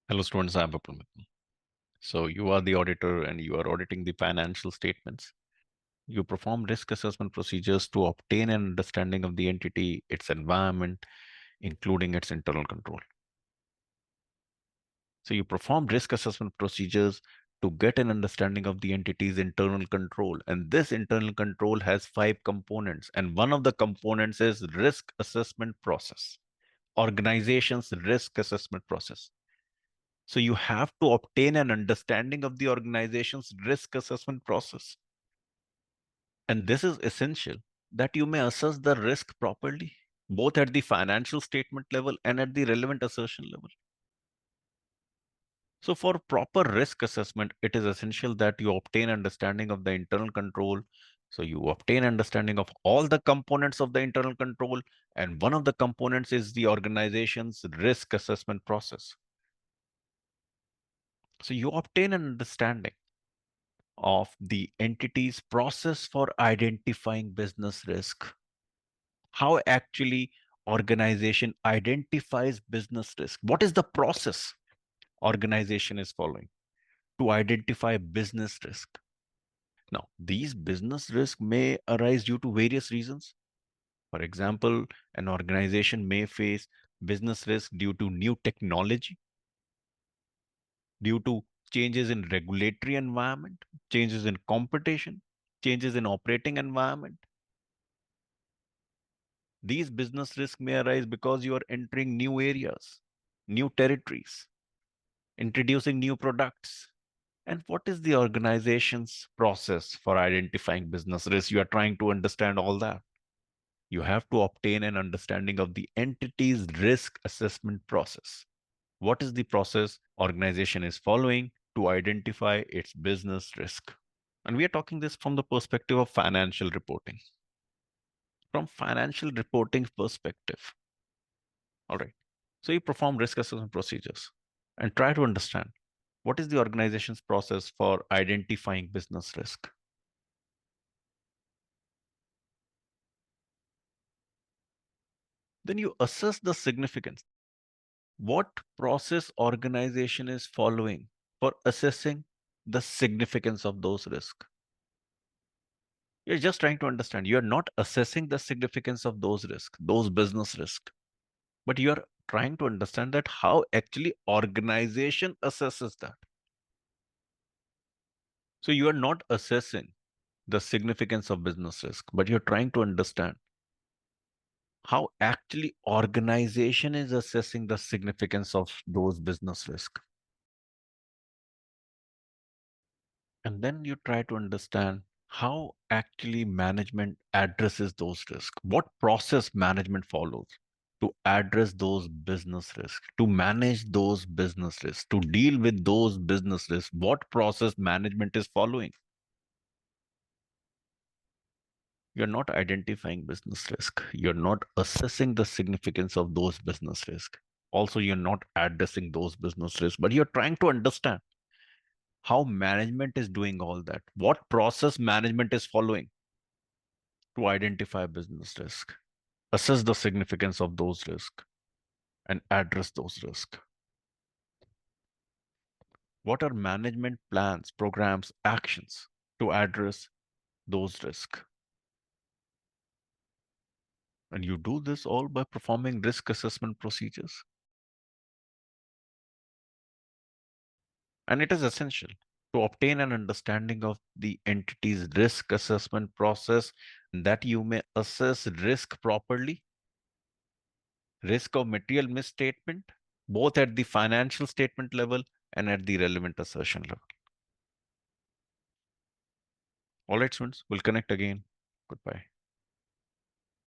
Hello, students. I'm Vipul. So you are the auditor and you are auditing the financial statements. You perform risk assessment procedures to obtain an understanding of the entity, its environment, including its internal control. So you perform risk assessment procedures to get an understanding of the entity's internal control. And this internal control has 5 components. And one of the components is risk assessment process, organization's risk assessment process. So you have to obtain an understanding of the organization's risk assessment process. And this is essential that you may assess the risk properly, both at the financial statement level and at the relevant assertion level. So for proper risk assessment, it is essential that you obtain understanding of the internal control. So you obtain understanding of all the components of the internal control, and one of the components is the organization's risk assessment process. So you obtain an understanding of the entity's process for identifying business risk. How actually organization identifies business risk? What is the process organization is following to identify business risk? Now, these business risks may arise due to various reasons. For example, an organization may face business risk due to new technology, due to changes in regulatory environment, changes in competition, changes in operating environment. These business risks may arise because you are entering new areas, new territories, introducing new products. And what is the organization's process for identifying business risks? You are trying to understand all that. You have to obtain an understanding of the entity's risk assessment process. What is the process organization is following to identify its business risk? And we are talking this from the perspective of financial reporting. From financial reporting perspective, all right. So you perform risk assessment procedures and try to understand what is the organization's process for identifying business risk. Then you assess the significance. What process organization is following for assessing the significance of those risks? You're just trying to understand. You're not assessing the significance of those risks, those business risks, but you're trying to understand that how actually organization assesses that. So you are not assessing the significance of business risk, but you're trying to understand how actually organization is assessing the significance of those business risk. And then you try to understand how actually management addresses those risks, what process management follows to address those business risks, to manage those business risks, to deal with those business risks, what process management is following. You're not identifying business risk. You're not assessing the significance of those business risk. Also, you're not addressing those business risks, but you're trying to understand how management is doing all that, what process management is following to identify business risk, assess the significance of those risks, and address those risks. What are management plans, programs, actions to address those risks? And you do this all by performing risk assessment procedures. And it is essential to obtain an understanding of the entity's risk assessment process that you may assess risk properly, risk of material misstatement, both at the financial statement level and at the relevant assertion level. All right, students, we'll connect again. Goodbye.